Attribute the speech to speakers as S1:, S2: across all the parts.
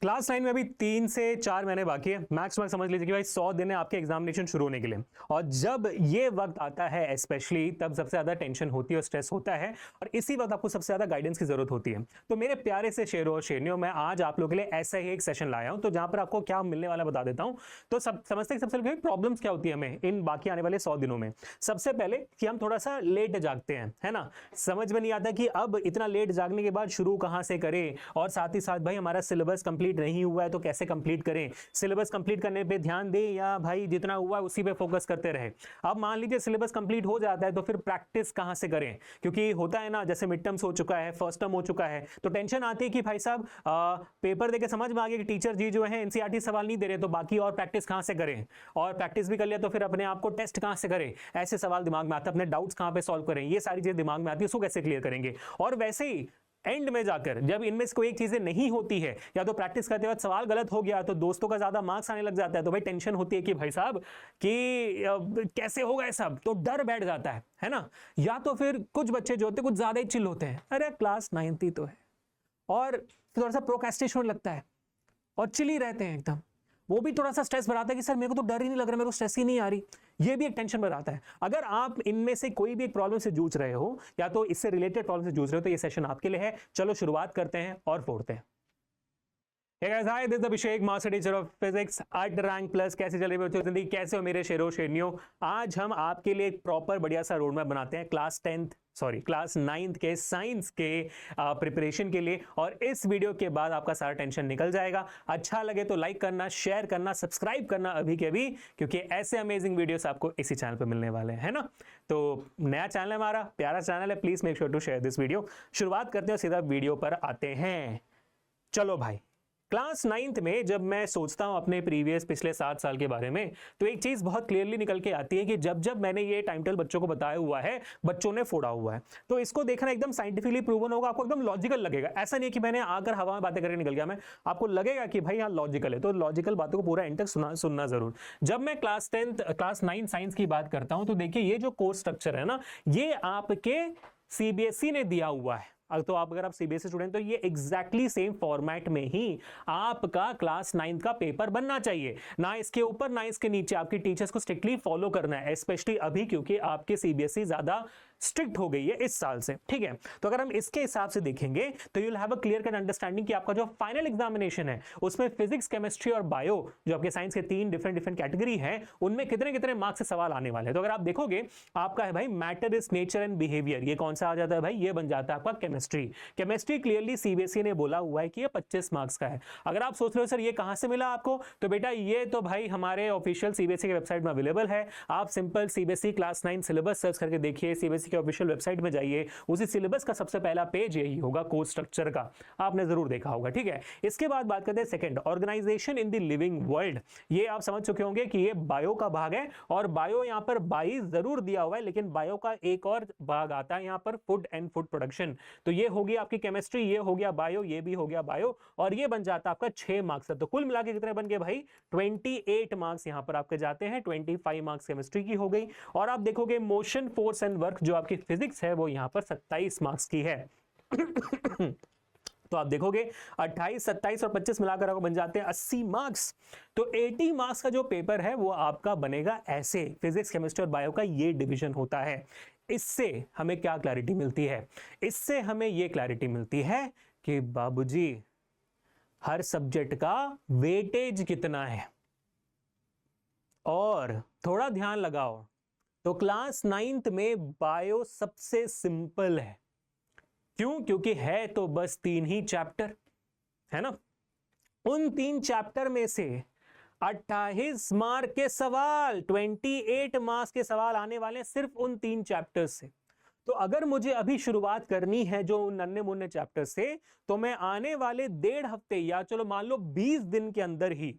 S1: Class 9 में अभी 3 से 4 महीने बाकी है। मैक्स समझ लीजिए कि भाई 100 दिन है आपके एग्जामिनेशन शुरू होने के लिए। और जब ये वक्त आता है स्पेशली, तब सबसे ज्यादा टेंशन होती है और स्ट्रेस होता है, और इसी वक्त आपको सबसे ज्यादा गाइडेंस की जरूरत होती है। तो मेरे प्यारे से शेरों और शेरनियों, मैं आज आप लोगों के लिए ऐसा ही एक सेशन लाया हूं, तो जहां पर आपको क्या मिलने वाला बता देता हूं। तो समझते सबसे पहले प्रॉब्लम्स क्या होती है हमें इन बाकी आने वाले 100 दिनों में। सबसे पहले कि हम थोड़ा सा लेट जागते हैं, है ना। समझ में नहीं आता कि अब इतना लेट जागने के बाद शुरू कहां से करें, और साथ ही साथ भाई हमारा सिलेबस कंप्लीट नहीं हुआ है तो कैसे कंप्लीट करें। सिलेबस कंप्लीट करने पे ध्यान दें या भाई जितना हुआ उसी पे फोकस करते रहे। अब मान लीजिए सिलेबस कंप्लीट हो जाता है तो फिर प्रैक्टिस कहां से करें, क्योंकि होता है ना, जैसे मिड टर्म्स हो चुका है, फर्स्ट टर्म हो चुका है, तो टेंशन आती है कि भाई साहब पेपर देके समझ में आ गया कि टीचर जी जो है एनसीईआरटी सवाल नहीं दे रहे, तो बाकी और प्रैक्टिस कहां से करें, और प्रैक्टिस भी कर लिया तो फिर अपने आप को टेस्ट कहां से करें। ऐसे सवाल दिमाग में आते हैं, अपने डाउट्स कहां पे सॉल्व करें, ये सारी चीजें दिमाग में आती है, उसको कैसे क्लियर करेंगे। और वैसे ही एंड में जाकर जब इनमें से कोई एक चीजें नहीं होती है, या तो प्रैक्टिस करते वक्त सवाल गलत हो गया तो दोस्तों का ज्यादा मार्क्स आने लग जाता है, तो भाई टेंशन होती है कि भाई साहब कि कैसे होगा ये सब, तो डर बैठ जाता है ना। या तो फिर कुछ बच्चे जो होते कुछ ज्यादा ही चिल होते हैं, अरे क्लास 9th ही तो है, और थोड़ा सा प्रोक्रेस्टिनेशन होने लगता है और चिल ही रहते हैं एकदम। वो भी थोड़ा सा स्ट्रेस बढ़ाता है कि सर मेरे को तो डर ही नहीं लग रहा, मेरे को स्ट्रेस ही नहीं आ रही, ये भी एक टेंशन बढ़ाता है। अगर आप इनमें से कोई भी एक प्रॉब्लम से जूझ रहे हो, या तो इससे रिलेटेड प्रॉब्लम से जूझ रहे हो, तो ये सेशन आपके लिए है। चलो शुरुआत करते हैं और फोड़ते हैं। Hey guys, hi, this is Abhishek, master teacher of physics at Rank Plus. कैसे चल रही है जिंदगी, कैसे हो मेरे शेरों शेरनियों। आज हम आपके लिए एक प्रॉपर बढ़िया सा रोड मैप बनाते हैं क्लास 9th के साइंस के प्रिपरेशन के लिए। और इस वीडियो के बाद आपका सारा टेंशन निकल जाएगा। अच्छा लगे तो लाइक करना, शेयर करना, सब्सक्राइब करना अभी के अभी, क्योंकि ऐसे अमेजिंग वीडियोस आपको इसी चैनल पे मिलने वाले हैं ना। तो नया चैनल है हमारा, प्यारा चैनल है, please make sure to share this video. शुरुआत करते हैं, सीधा वीडियो पर आते हैं। चलो भाई, क्लास 9th में जब मैं सोचता हूं अपने प्रीवियस पिछले 7 साल के बारे में, तो एक चीज बहुत क्लियरली निकल के आती है कि जब जब मैंने ये टाइम टेबल बच्चों को बताया हुआ है, बच्चों ने फोड़ा हुआ है। तो इसको देखना एकदम साइंटिफिकली प्रूवन होगा, आपको एकदम लॉजिकल लगेगा। ऐसा नहीं है कि मैंने आकर हवा में बातें करके निकल गया मैं, आपको लगेगा कि भाई हाँ लॉजिकल है। तो लॉजिकल बातों को पूरा एंड तक सुनना जरूर। जब मैं क्लास 9 साइंस की बात करता हूं, तो देखिए ये जो कोर्स स्ट्रक्चर है ना, ये आपके सीबीएसई ने दिया हुआ है। तो अगर आप सीबीएसई स्टूडेंट, तो ये एग्जैक्टली सेम फॉर्मेट में ही आपका क्लास 9th का पेपर बनना चाहिए। ना इसके ऊपर ना इसके नीचे, आपकी टीचर्स को स्ट्रिक्टली फॉलो करना है, स्पेशली अभी क्योंकि आपके सीबीएसई ज्यादा स्ट्रिक्ट हो गई है इस साल से, ठीक है। तो अगर हम इसके हिसाब से देखेंगे तो you will have a clear cut understanding कि आपका जो फाइनल एग्जामिनेशन है उसमें फिजिक्स, केमिस्ट्री और बायो, जो आपके साइंस के 3 डिफरेंट कैटेगरी है, उनमें कितने कितने मार्क्स से सवाल आने वाले हैं। तो अगर आप देखोगे, आपका है भाई matter is nature and behaviour, ये कौन सा आ जाता है भाई, ये बन जाता है आपका केमिस्ट्री क्लियरली सीबीएसई ने बोला हुआ है कि ये 25 मार्क्स का है। अगर आप सोच रहे हो सर ये कहां से मिला आपको, तो बेटा ये तो भाई हमारे ऑफिशियल सीबीएसई के वेबसाइट में अवेलेबल है। आप simple CBSE class 9 syllabus search करके देखिए, सीबीएसई के ऑफिशियल वेबसाइट में जाइए, उसी सिलेबस का सबसे पहला पेज यही होगा, कोर्स स्ट्रक्चर का, आपने जरूर देखा होगा, ठीक है। इसके बाद बात करते हैं second, organisation in the living world. ये आप समझ चुके होंगे कि ये बायो का भाग है, और बायो यहां पर 22 जरूर दिया हुआ है, लेकिन बायो का एक और भाग आता है यहां पर, फूड एंड फूड प्रोडक्शन। तो ये होगी आपकी केमिस्ट्री, ये हो गया बायो, ये भी हो गया बायो, और ये बन जाता है आपका 6 मार्क्स। तो कुल मिला के कितने बन गए भाई, 28 मार्क्स यहां पर आपके जाते हैं। 25 मार्क्स केमिस्ट्री की हो गई, और आप देखोगे मोशन, फोर्स एंड वर्क जो आपकी फिजिक्स है वो यहां पर 27 मार्क्स की है। तो आप देखोगे 28, 27 और 25 मिलाकर आपको बन जाते हैं 80 मार्क्स। तो 80 मार्क्स का जो पेपर है वो आपका बनेगा ऐसे, फिजिक्स, केमिस्ट्री और बायो का ये डिवीजन होता है। इससे हमें क्या क्लैरिटी मिलती है, इससे हमें ये क्लैरिटी मिलती है कि बाबूजी हर सब्जेक्ट का वेटेज कितना है। और थोड़ा ध्यान लगाओ, तो क्लास 9th में बायो सबसे सिंपल है। क्यों? क्योंकि है तो बस 3 ही चैप्टर, है ना। उन 3 चैप्टर में से 28 मार्क के सवाल, 28 मार्क्स के सवाल आने वाले हैं सिर्फ उन 3 चैप्टर से। तो अगर मुझे अभी शुरुआत करनी है जो नन्हे मुन्ने चैप्टर से, तो मैं आने वाले 1.5 हफ्ते या चलो मान लो 20 दिन के अंदर ही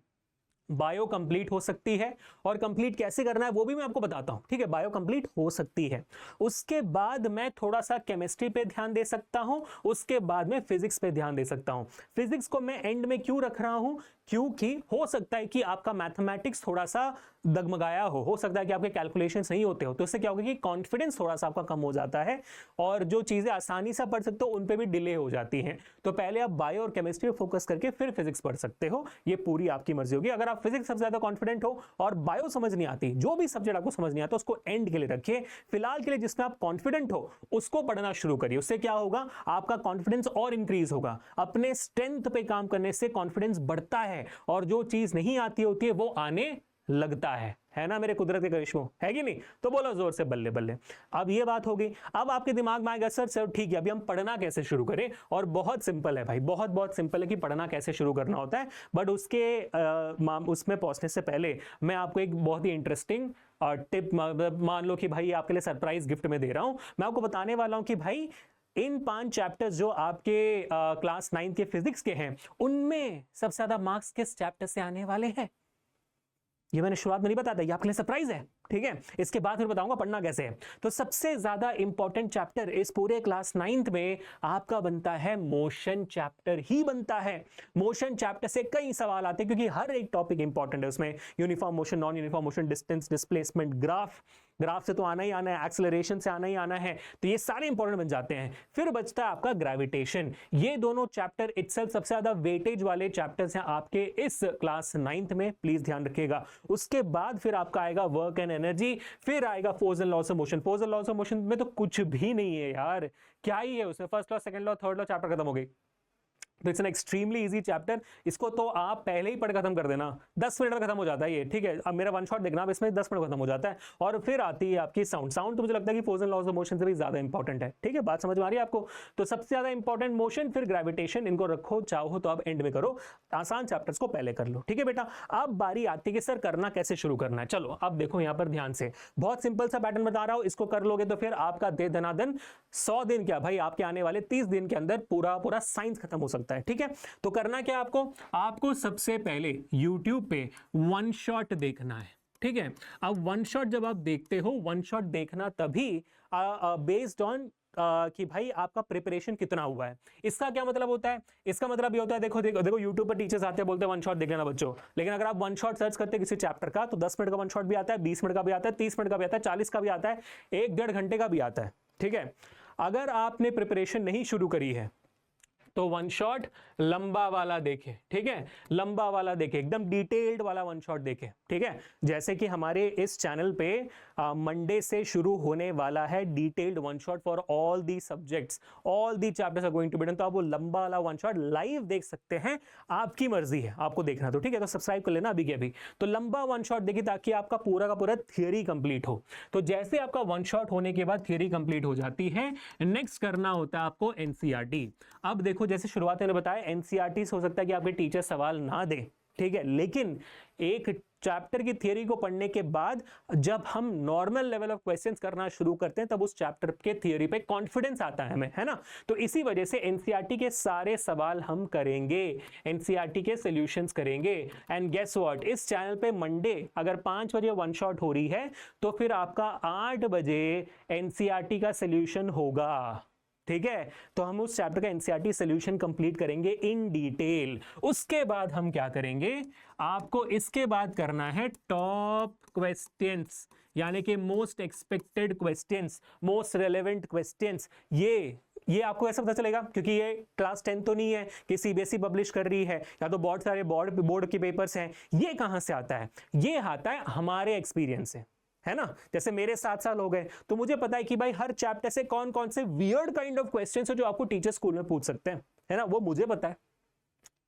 S1: बायो कंप्लीट हो सकती है। और कंप्लीट कैसे करना है वो भी मैं आपको बताता हूं, ठीक है। बायो कंप्लीट हो सकती है, उसके बाद मैं थोड़ा सा केमिस्ट्री पे ध्यान दे सकता हूं, उसके बाद में फिजिक्स पे ध्यान दे सकता हूं। फिजिक्स को मैं एंड में क्यों रख रहा हूं, क्योंकि हो सकता है कि आपका मैथमेटिक्स थोड़ा सा डगमगाया हो सकता है कि आपके कैलकुलेशन नहीं होते हो, तो इससे क्या होगा कि कॉन्फिडेंस थोड़ा सा आपका कम हो जाता है और जो चीजें आसानी से पढ़ सकते हो उन पे भी डिले हो जाती हैं। तो पहले आप बायो और केमिस्ट्री पे फोकस करके फिर फिजिक्स पढ़ सकते हो, ये पूरी आपकी मर्जी होगी। अगर आप फिजिक्स सबसे ज्यादा कॉन्फिडेंट हो और बायो समझ नहीं आती, जो भी सब्जेक्ट आपको समझ नहीं आता उसको एंड के लिए रखिए। फिलहाल के लिए जिसमें आप कॉन्फिडेंट हो उसको पढ़ना शुरू करिए। उससे क्या होगा, आपका कॉन्फिडेंस और इंक्रीज होगा। अपने स्ट्रेंथ पे काम करने से कॉन्फिडेंस बढ़ता है और जो चीज नहीं आती होती है वो आने लगता है ना मेरे कुदरत के करिश्मों, है कि नहीं? तो बोलो जोर से बल्ले बल्ले। अब ये बात हो गई। अब आपके दिमाग में आएगा सर ठीक है, अभी हम पढ़ना कैसे शुरू करें? और बहुत सिंपल है भाई, बहुत सिंपल है कि पढ़ना कैसे शुरू करना होता है। बट उसमें पहुंचने से पहले मैं आपको एक बहुत ही इंटरेस्टिंग टिप, मान लो कि भाई आपके लिए सरप्राइज गिफ्ट में दे रहा हूं। मैं आपको बताने वाला हूं कि भाई इन 5 चैप्टर्स जो आपके क्लास 9 के फिजिक्स के हैं, उनमें सबसे ज्यादा मार्क्स किस चैप्टर से आने वाले हैं। ये मैंने शुरुआत में नहीं बताया था, ये आपके लिए सरप्राइज है, ठीक है? इसके बाद फिर बताऊंगा पढ़ना कैसे है। तो सबसे ज्यादा इंपॉर्टेंट चैप्टर इस पूरे क्लास 9th में आपका बनता है मोशन चैप्टर ही बनता है। मोशन चैप्टर से कई सवाल आते हैं क्योंकि हर एक टॉपिक इंपॉर्टेंट है उसमें। Uniform motion, non uniform motion, distance, displacement, graph से तो आना ही आना है, एक्सेलरेशन से आना ही आना है, तो ये सारे इंपॉर्टेंट बन जाते हैं। फिर बचता है आपका ग्रेविटेशन। ये दोनों चैप्टर इटसेल्फ सबसे ज्यादा वेटेज वाले चैप्टर्स हैं आपके इस क्लास 9th में, प्लीज ध्यान रखिएगा। उसके बाद फिर आपका आएगा वर्क एंड एनर्जी, फिर आएगा force and loss of motion. Force and loss of motion में तो कुछ भी नहीं है यार, क्या ही है उसमें, first law, second law, third law, chapter खत्म हो गई। तो it's an extremely easy chapter, इसको तो आप पहले ही पढ़ खत्म कर देना, 10 मिनट में खत्म हो जाता है ये, ठीक है? अब मेरा वन शॉट देखना, अब इसमें 10 मिनट खत्म हो जाता है। और फिर आती है आपकी साउंड तो मुझे लगता है कि force and laws of motion से भी ज्यादा इंपॉर्टेंट है, ठीक है? बात समझ में आ रही है आपको? तो सबसे ज्यादा इंपॉर्टेंट मोशन, फिर ग्रेविटेशन, इनको रखो, चाहो तो आप एंड में करो, आसान चैप्टर्स को पहले कर लो, ठीक है बेटा? अब बारी आती है कि सर करना कैसे शुरू करना है। चलो अब देखो यहाँ पर ध्यान से, बहुत सिंपल सा पैटर्न बता रहा हूं, इसको कर लोगे तो फिर आपका दे दनादन 100 दिन क्या भाई, आपके आने वाले 30 दिन के अंदर पूरा साइंस खत्म हो सकता है, ठीक है? तो करना क्या आपको सबसे पहले YouTube पे वन शॉट देखना है, ठीक है? अब वन शॉट जब आप देखते हो, वन शॉट देखना तभी बेस्ड ऑन कि भाई आपका प्रिपरेशन कितना हुआ है। इसका क्या मतलब होता है? इसका मतलब ये होता है, देखो YouTube पर टीचर्स आते हैं, बोलते हैं वन शॉट देख लेना बच्चों, लेकिन अगर आप वन शॉट सर्च करते हैं किसी चैप्टर का तो 10 मिनट का वन शॉट भी आता है, 20 मिनट का भी आता है, 30 मिनट का भी आता है, 40 का भी आता है, 1-1.5 घंटे का भी आता है, ठीक है? अगर आपने प्रिपरेशन नहीं शुरू करी है तो वन शॉट लंबा वाला देखे, ठीक है? लंबा वाला देखे, एकदम डिटेल्ड वाला वन शॉट देखे, ठीक है? जैसे कि हमारे इस चैनल पे मंडे से शुरू होने वाला है detailed one shot for all the subjects, all the chapters are going to be done. तो आप वो लंबा वाला वन शॉट लाइव देख सकते हैं, आपकी मर्जी है आपको देखना, तो ठीक है? तो सब्सक्राइब कर लेना अभी के अभी। तो लंबा वन शॉट देखिए ताकि आपका पूरा का पूरा थियरी कंप्लीट हो। तो जैसे आपका वन शॉट होने के बाद थियरी कंप्लीट हो जाती है, नेक्स्ट करना होता है आपको एनसीईआरटी। अब देखो जैसे शुरुआत में बताया, एनसीईआरटी से हो सकता है कि आपके टीचर सवाल ना दे, ठीक है? लेकिन एक चैप्टर की थियरी को पढ़ने के बाद जब हम नॉर्मल लेवल ऑफ क्वेश्चंस करना शुरू करते हैं तब उस चैप्टर के थियरी पे कॉन्फिडेंस आता है हमें, है ना? तो इसी वजह से एनसीईआरटी के सारे सवाल हम करेंगे, एनसीईआरटी के सॉल्यूशंस करेंगे। एंड गेस व्हाट, इस चैनल पे मंडे अगर 5 बजे वन शॉट हो रही है तो फिर आपका 8 बजे एनसीईआरटी का सॉल्यूशन होगा, ठीक है? तो हम उस चैप्टर का एनसीईआरटी सॉल्यूशन कंप्लीट करेंगे इन डिटेल। उसके बाद हम क्या करेंगे, आपको इसके बाद करना है टॉप क्वेश्चंस, यानी कि most expected questions, most relevant questions. ये आपको ऐसा पता चलेगा क्योंकि ये क्लास 10 तो नहीं है कि सीबीएसई पब्लिश कर रही है या तो बहुत सारे बोर्ड के पेपर्स हैं। ये कहां से आता है? ये आता है हमारे एक्सपीरियंस से, है ना? जैसे मेरे 7 साल हो गए तो मुझे पता है कि भाई हर चैप्टर से कौन कौन से वियर्ड काइंड ऑफ क्वेश्चंस है जो आपको टीचर स्कूल में पूछ सकते हैं, है ना? वो मुझे पता है,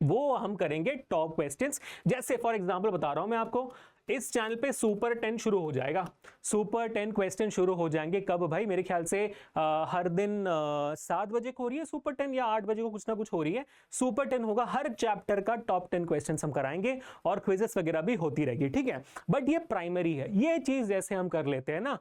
S1: वो हम करेंगे टॉप क्वेश्चंस। जैसे फॉर एग्जांपल बता रहा हूं मैं आपको, इस चैनल पे सुपर 10 शुरू हो जाएगा, सुपर 10 क्वेश्चन शुरू हो जाएंगे। कब भाई? मेरे ख्याल से हर दिन 7 बजे को हो रही है सुपर 10 या 8 बजे को कुछ ना कुछ हो रही है। सुपर 10 होगा, हर चैप्टर का टॉप 10 क्वेश्चन हम कराएंगे और क्विजेस वगैरह भी होती रहेगी, ठीक है? बट ये प्राइमरी है, ये चीज जैसे हम कर लेते हैं ना,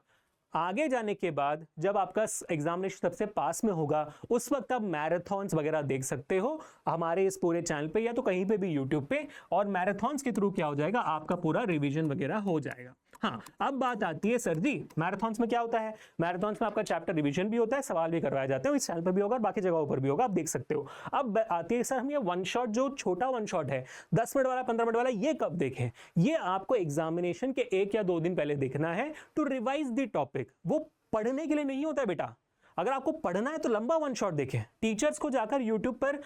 S1: आगे जाने के बाद जब आपका एग्जामिनेशन सबसे पास में होगा उस वक्त आप मैराथन्स वगैरह देख सकते हो हमारे इस पूरे चैनल पे या तो कहीं पे भी यूट्यूब पे, और मैराथन्स के थ्रू क्या हो जाएगा, आपका पूरा रिवीजन वगैरह हो जाएगा। हाँ, अब बात आती है सर जी मैराथन्स में क्या होता है। मैराथन्स में आपका चैप्टर रिवीजन भी होता है, सवाल भी करवाए जाते हैं, इस चैनल पर भी होगा और बाकी जगहों पर भी होगा, आप देख सकते हो। अब आती है सर हम ये वन शॉट, जो छोटा वन शॉट है 10 मिनट वाला 15 मिनट वाला, ये कब देखें। ये आपको एग्जामिनेशन के 1 या 2 दिन पहले देखना है टू रिवाइज द टॉपिक। वो पढ़ने के लिए नहीं होता है बेटा। अगर आपको पढ़ना है तो लंबा वन शॉट देखें। टीचर्स को जाकर यूट्यूब पर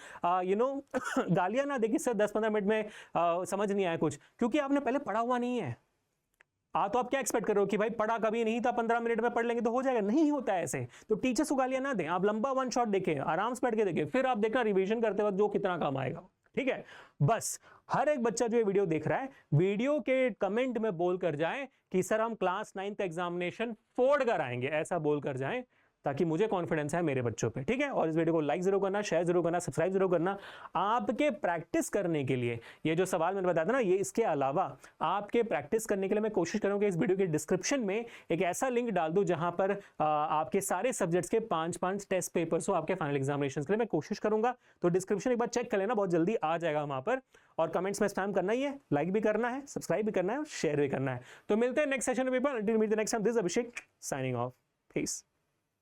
S1: गालियां ना देखें सर 10-15 मिनट में समझ नहीं आया कुछ, क्योंकि आपने पहले पढ़ा हुआ नहीं है। तो आप क्या एक्सपेक्ट कर रहे हो कि भाई पढ़ा कभी नहीं था 15 मिनट में पढ़ लेंगे तो हो जाएगा, नहीं होता है ऐसे। तो टीचर्स को गालियां ना दें, आप लंबा वन शॉट देखें, आराम से बैठ के देखें, फिर आप देखना रिवीजन करते वक्त जो कितना काम आएगा। ठीक है, बस हर एक बच्चा जो ये वीडियो देख रहा है, वीडियो के कमेंट में बोल कर जाए कि सर हम क्लास 9th एग्जामिनेशन फोड़ कर आएंगे, ऐसा बोल कर जाए, ताकि मुझे कॉन्फिडेंस है मेरे बच्चों पे। ठीक है, और इस वीडियो को लाइक जरूर करना, शेयर जरूर करना, सब्सक्राइब जरूर करना। आपके प्रैक्टिस करने के लिए ये जो सवाल मैंने बताया था ना, ये इसके अलावा आपके प्रैक्टिस करने के लिए मैं कोशिश करूंगा इस वीडियो के डिस्क्रिप्शन में एक ऐसा लिंक डाल दूं जहां पर आपके सारे सब्जेक्ट्स के 5-5 टेस्ट पेपर्स हो आपके फाइनल एग्जामिनेशन के लिए, मैं कोशिश करूंगा। तो डिस्क्रिप्शन एक बार चेक कर लेना, बहुत जल्दी आ जाएगा वहां पर। और कमेंट्स में स्पैम करना ही है, लाइक भी करना है, सब्सक्राइब भी करना है और शेयर भी करना है। तो मिलते हैं नेक्स्ट सेशन में paper. Until meet the next time, this is Abhishek signing off. Piece.